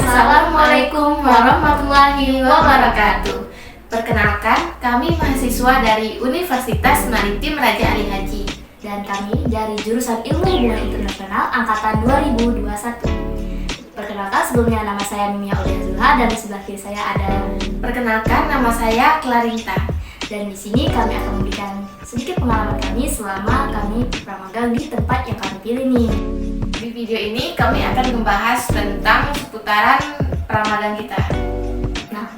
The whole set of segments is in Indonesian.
Assalamualaikum warahmatullahi wabarakatuh. Perkenalkan, kami mahasiswa dari Universitas Maritim Raja Ali Haji. Dan kami dari jurusan Ilmu Hubungan Internasional Angkatan 2021. Perkenalkan, sebelumnya nama saya Mimia Aulia Zulha dan di sebelah kiri saya ada. Perkenalkan, nama saya Clarinta. Dan di sini kami akan memberikan sedikit pengalaman kami selama kami pramagang di tempat yang kami pilih nih. Di video ini kami akan membahas tentang seputaran pramagang kita. Nah,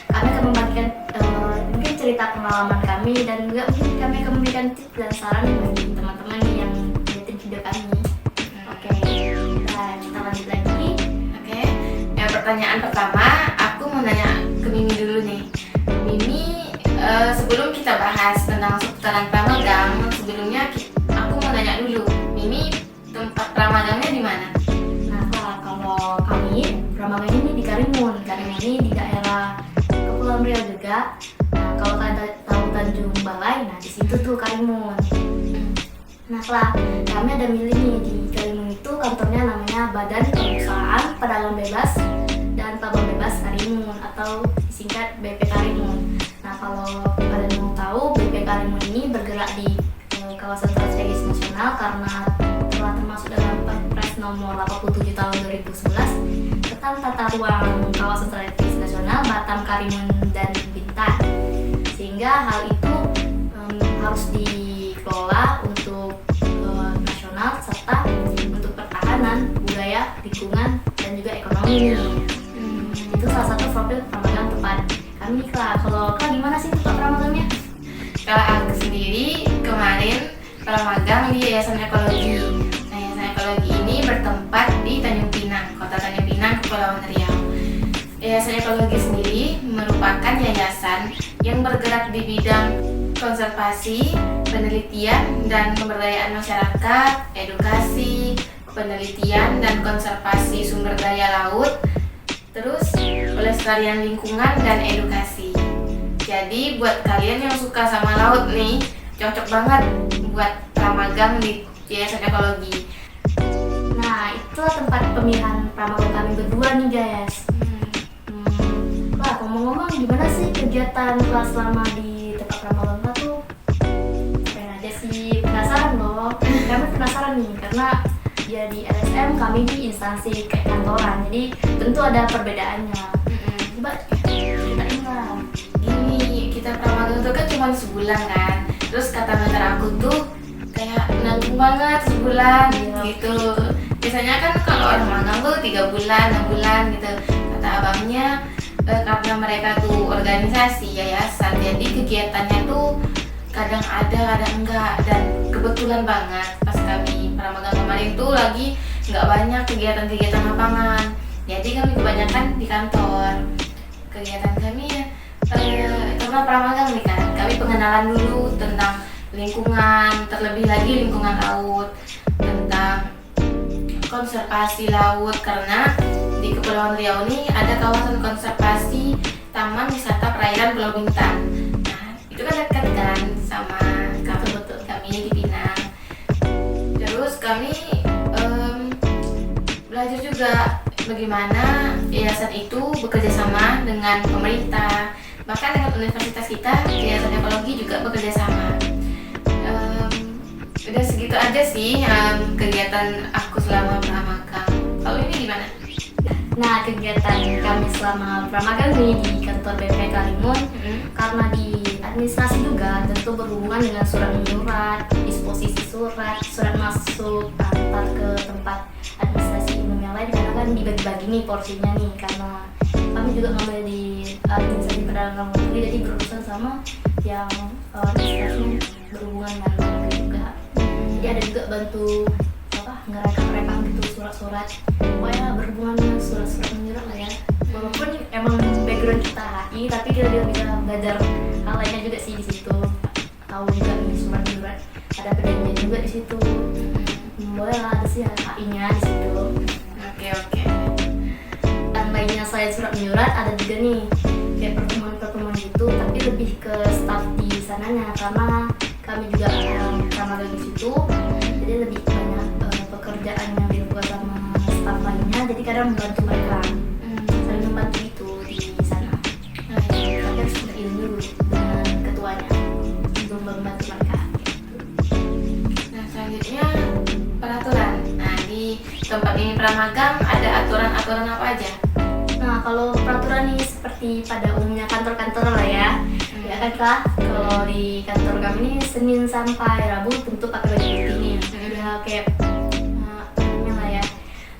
kami akan membagikan mungkin cerita pengalaman kami dan juga mungkin kami akan memberikan tips dan saran bagi teman-teman yang melihat video kami. Oke, nah kita lanjut lagi. Oke, yang pertanyaan pertama, aku mau nanya ke Mimi dulu nih. Mimi, sebelum kita bahas tentang seputaran pramagang, sebelumnya aku mau nanya dulu, Mimi tempat pramagangnya di mana? Nah, kalau kami pramagang ini di Karimun. Karimun ini di daerah Kepulauan Riau juga. Nah, kalau kalian tahu Tanjung Balai, nah di situ tuh Karimun. Nah, kami ada milih nih di Karimun itu kantornya namanya Badan Pengusahaan Pedagang Bebas dan Pabrik Bebas Karimun atau disingkat BP Karimun. Nah, kalau kalian mau tahu, BP Karimun ini bergerak di kawasan strategis nasional karena telah termasuk dalam Perpres nomor 87 tahun 2011 tentang tata ruang kawasan strategis nasional Batam, Karimun, dan Bintan. Sehingga hal itu harus dikelola untuk nasional serta untuk pertahanan, budaya, lingkungan, dan juga ekonomi. Itu salah satu profil pramagang tempat kami. Kalau gimana sih tempat pramagangnya? Kalau aku sendiri kemarin pramagang di Yayasan Ekologi. Nah, Yayasan Ekologi ini bertempat di Tanjung Pinang, Kota Tanjung Pinang, Kepulauan Riau. Yayasan Ekologi sendiri merupakan yayasan yang bergerak di bidang konservasi, penelitian, dan pemberdayaan masyarakat, edukasi, penelitian dan konservasi sumber daya laut, terus pelestarian lingkungan dan edukasi. Jadi buat kalian yang suka sama laut nih, cocok banget buat pramagang di Yayasan Ekologi. Nah, itulah tempat pemilihan pramagang kami berdua nih guys. Ngomong-ngomong, gimana sih kegiatan kelas selama di tempat pramagang tuh? Pengen aja sih, penasaran loh. Kami penasaran nih, karena ya di LSM kami di instansi kayak kantoran, jadi tentu ada perbedaannya. Coba ceritain lah. Gini, kita pramagang itu kan cuma sebulan kan. Terus kata mentor aku tuh kayak nanggung banget sebulan gitu. Biasanya kan kalau orang magang tuh 3 bulan, 6 bulan gitu. Kata abangnya karena mereka tuh organisasi yayasan, jadi kegiatannya tuh kadang ada, kadang enggak. Dan kebetulan banget pas kami pramagang kemarin tuh lagi nggak banyak kegiatan-kegiatan lapangan. Jadi kami kebanyakan di kantor. Kegiatan kami ya karena pramagang nih kan, kami pengenalan dulu tentang lingkungan, terlebih lagi lingkungan laut, tentang konservasi laut, karena di Kepulauan Riau ini ada kawasan konservasi Taman Wisata Perairan Pulau Bintan. Nah, itu kan dekat kan sama kami di Pinang. Terus kami belajar juga bagaimana yayasan itu bekerja sama dengan pemerintah, bahkan dengan universitas kita. Yayasan Ekologi juga bekerja sama. Udah segitu aja sih kegiatan aku selama pramagang. Kalau ini gimana? Nah, kegiatan kami selama pramagang nih di kantor BP Karimun, karena di administrasi juga tentu berhubungan dengan surat menyurat, disposisi surat masuk antar ke tempat administrasi umum yang lain, karena kan dibagi-bagi nih porsinya nih, karena kami juga ngambil di administrasi perdagangan negeri, jadi berurusan sama yang administrasi berhubungan dengan luar negeri juga. Jadi ada juga bantu ngerekam gitu surat-surat, pokoknya berhubungan dengan surat-surat menyurat lah ya. Walaupun emang background kita HI, tapi kita juga bisa belajar hal lainnya juga sih di situ. Tahu juga nih surat menyurat, ada perjanjian juga di situ. Boleh lah, ada sih HI-nya di situ. Oke. Dan lainnya selain surat menyurat, ada juga nih kayak pertemuan-pertemuan gitu, tapi lebih ke staff di sananya, karena kami juga pramagang di situ, jadi lebih banyak pekerjaan yang dilakukan sama staff lainnya, jadi kadang membantu mereka. apa aja? Nah, kalau peraturan nih seperti pada umumnya kantor-kantor lah ya. Ya kan Kak, kalau di kantor kami ini Senin sampai Rabu tentu pakai baju putih nih. Ya kayak namanya lah ya.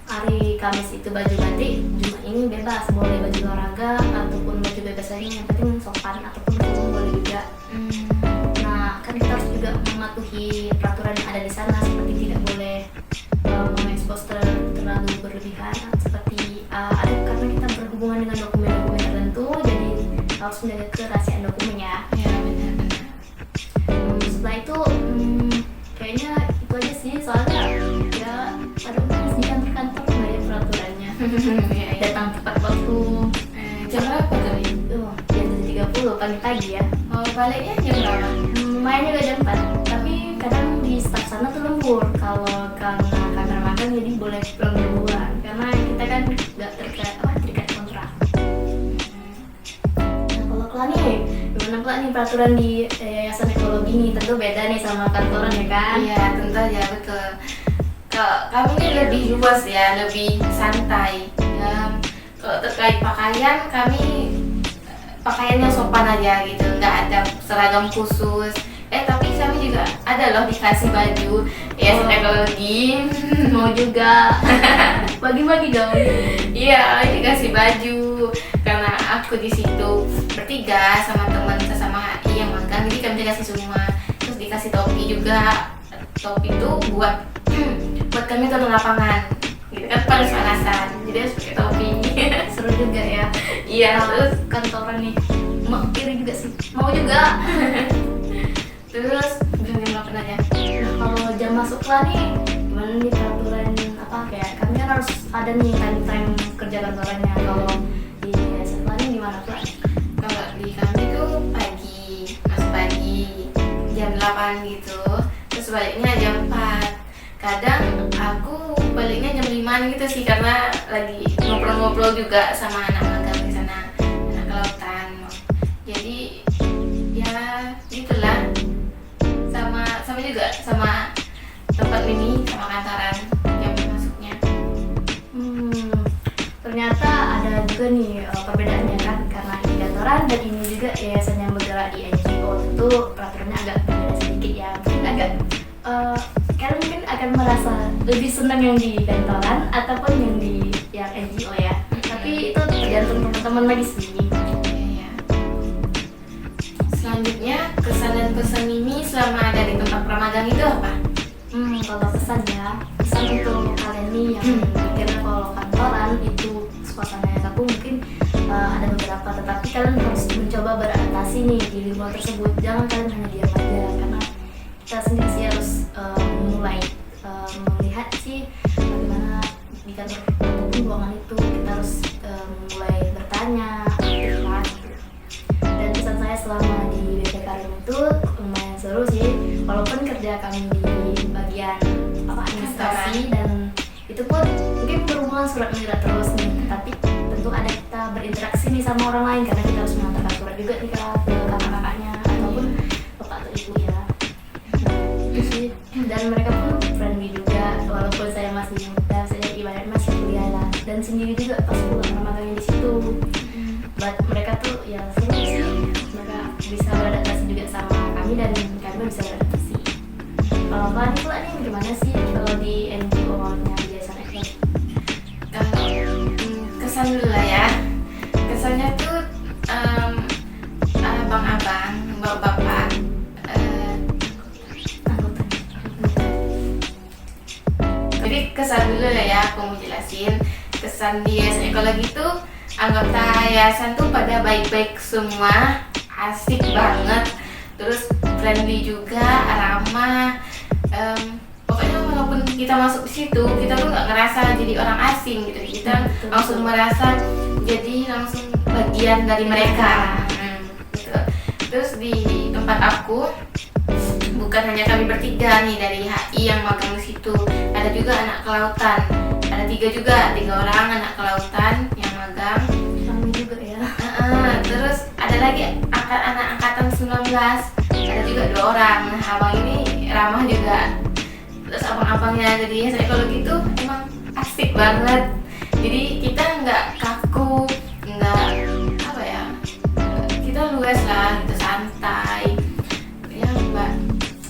Hari Kamis itu baju batik, Jumat ini bebas, boleh baju olahraga ataupun baju bebas lain, yang penting sopan ataupun kurung boleh juga. Nah, kan kita harus juga mematuhi peraturan yang ada di sana, seperti tidak boleh mengekspos terlalu berlebihan, seperti ada karena kita berhubungan dengan dokumen-dokumen tertentu, jadi harus menjaga kerahasiaan dokumen ya. Ya benar-benar. Setelah itu kayaknya itu aja sih, soalnya ya pada umumnya di kantor-kantor lah ya peraturannya. Ya, ya. Datang tepat waktu. Jam berapa tadi? Jam 7.30 pagi-pagi ya. Oh, baliknya jam berapa? Mainnya juga jam 4, tapi kadang di staff sana tuh lembur. Kalau karena kamar magang jadi boleh pulang duluan, karena kita kan nggak terikat kontrak. Nah, kalau Kak nih, gimana Kak nih peraturan di Yayasan Ekologi nih? Tentu beda nih sama kantoran ya kan? Iya, tentu aja, betul. Kalau kami ini lebih luas ya, lebih santai. Kalau terkait pakaian, kami pakaiannya sopan aja gitu, nggak ada seragam khusus. Tapi kami juga ada loh dikasih baju Yayasan Ekologi. Mau juga bagi-bagi dong. Iya, dikasih baju karena aku di situ bertiga sama teman sesama HI yang magang, jadi kami dikasih semua. Terus dikasih topi juga. Topi itu buat buat kami turun lapangan gitu kan, panas-panasan, jadi harus pakai topi. Seru juga ya. Iya, terus Kantoran nih mau iri juga sih, mau juga. terus jam berapa nanya? Nah, kalau jam masuk lah nih, gimana nih peraturan apa kayak kami kan harus ada nih time kerja kantorannya. Kalau di sekolah nih gimana Kak? Kalau di kami tuh pagi, masuk pagi jam 8 gitu, terus baliknya jam 4. Kadang aku baliknya jam 5 gitu sih, karena lagi ngobrol-ngobrol juga sama anak magang di sana, anak kelautan. Jadi ya gitulah, sama juga sama tempat ini, sama kantoran jam masuknya. Ternyata ada juga nih perbedaannya kan, karena di kantoran dan ini juga yayasan yang bergerak di NGO, tentu peraturannya agak berbeda sedikit ya. Mungkin agak kalian mungkin akan merasa lebih senang yang di kantoran ataupun yang NGO ya. Tapi itu tergantung teman-teman lagi sih. Iya. Selanjutnya, kesan dan pesan Mimi selama ada di tempat pramagang itu apa? Kalau pesan untuk kalian nih yang mikirnya kalau kantoran itu suasananya kaku, mungkin ada beberapa, tetapi kalian harus mencoba beradaptasi nih di lingkungan tersebut. Jangan kalian hanya diam aja, karena kita sendiri sih harus mulai melihat sih bagaimana di kantor ataupun ruangan itu. Kita harus mulai bertanya, aktifkan gitu. Dan pesan saya selama di BP Karim itu lumayan seru sih, walaupun kerja kami di bagian administrasi dan itu pun mungkin berhubungan surat menyurat terus nih, tapi tentu ada kita berinteraksi nih sama orang lain, karena kita harus mengantarkan surat juga nih ke kakak-kakaknya ataupun bapak atau ibu ya. Itu sih, dan mereka pun friendly juga, walaupun saya masih muda, saya ibaratnya masih kuliah lah, dan sendiri juga pas pulang magangnya di situ. But mereka tuh ya seru sih, mereka bisa beradaptasi juga sama kami dan kami bisa beradaptasi. Kalau Kak nih gimana sih kalau di NGO-nya Yayasan Ekologi? Kalau kesan dulu lah ya. Kesannya tuh abang-abang, bapak-bapak, jadi kesan dulu lah ya, aku mau jelasin. Kesan di Yayasan Ekologi itu, anggota yayasan tuh pada baik-baik semua, asik banget, terus friendly juga, ramah. Pokoknya walaupun kita masuk ke situ, kita tuh nggak ngerasa jadi orang asing gitu, kita langsung merasa jadi langsung bagian dari mereka. Gitu. Terus di tempat aku bukan hanya kami bertiga nih dari HI yang magang di situ, ada juga anak kelautan, ada tiga orang anak kelautan yang magang. Kami juga ya. Terus ada lagi anak angkatan 19, ada juga 2 orang. Nah, abang ini ramah juga. Terus abang-abangnya jadi Yayasan Ekologi itu emang asik banget. Jadi kita nggak kaku, nggak apa ya, kita luas lah gitu, santai ya mbak,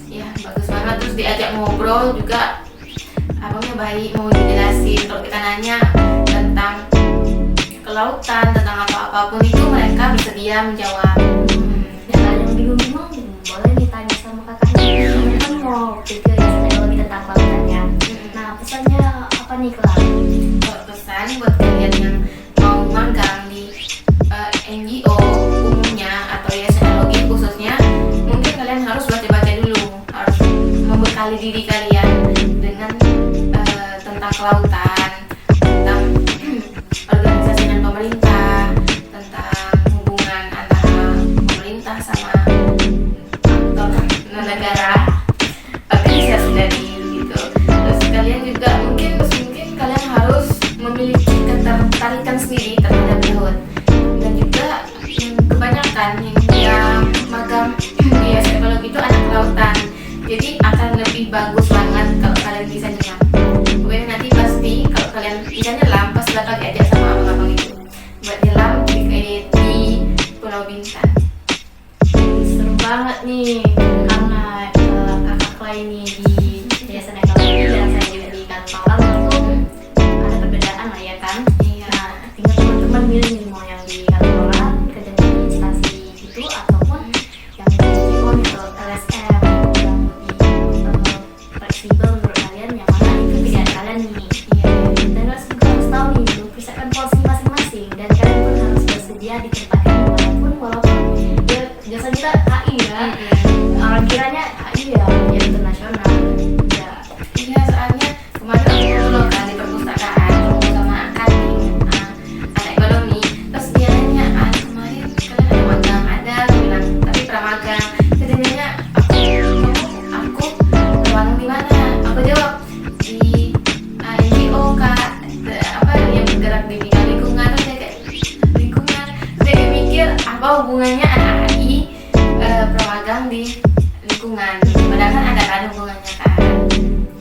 ya bagus banget. Terus diajak ngobrol juga abangnya baik, mau dijelasin kalau kita nanya tentang kelautan, tentang apapun itu mereka bersedia menjawab. Ya kalau yang bingung-bingung boleh nih tanya sama kakaknya. Kan mau pikir ya teknologi tentang kelautan ya. Nah pesannya apa nih Kak? Kalau pesan buat kalian yang mau magang di NGO umumnya atau ya teknologi khususnya, mungkin kalian harus baca-baca dulu, harus membekali diri kalian dengan tentang kelautan, tentang organisasi dan pemerintah, tentang hubungan antara pemerintah sama atau negara, organisasi dari gitu. Terus kalian juga mungkin kalian harus memiliki ketertarikan sendiri terhadap laut. Dan juga kebanyakan yang magang di psikolog itu anak kelautan, jadi akan lebih bagus banget kalau kalian bisa nyelam. Pokoknya nanti pasti kalau kalian bisa nyelam pasti bakal diajak sama abang-abang itu buat nyelam di Pulau Bintan. Seru banget nih karena kakak Kla ini di Yayasan Ekologi dan saya juga di kantor itu ada perbedaan lah ya kan. Iya. Nah tinggal teman-teman milih nih mau yang di kantoran kerja di instansi gitu ataupun yang di NGO atau LSM yang lebih fleksibel menurut kalian, yang mana itu pilihan kalian nih. Iya. Dan kalian juga harus tahu nih mempersiapkan porsi masing-masing, dan kalian pun harus bersedia ditempatkan walaupun ya jasa kita HI ya. Orang kiranya HI ya internasional ya. Iya, soalnya kemarin aku loh kan di perpustakaan ketemu sama Kating, anak ekonomi. Terus dia nanya, kemarin kalian ada magang? Ada, aku bilang, tapi pramagang. Terus dia nanya, aku magang di mana? Aku jawab, di NGO kak, apa yang bergerak di bidang lingkungan. Terus dia kayak, lingkungan? Terus dia kayak mikir, apa hubungannya anak HI pramagang di lingkungan? Padahal kan ada kan hubungannya kan.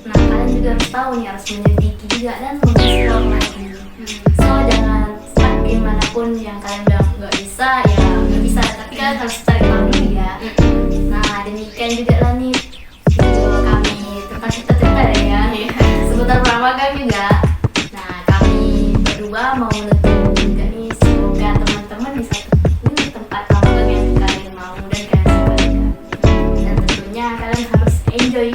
Nah kalian juga harus tahu nih, harus menyelidiki juga dan mengeksplor lagi. So jangan stuck dimanapun yang kalian bilang nggak bisa ya nggak bisa, tapi kalian harus cari tahu dulu ya. Nah demikian juga lah nih video kami tentang cerita-cerita deh ya seputar pramagang juga. Nah kami berdua mau menutup juga nih, semoga teman-teman bisa ini tempat pramagang yang kalian mau dan kalian suka juga. Dan tentunya kalian harus enjoy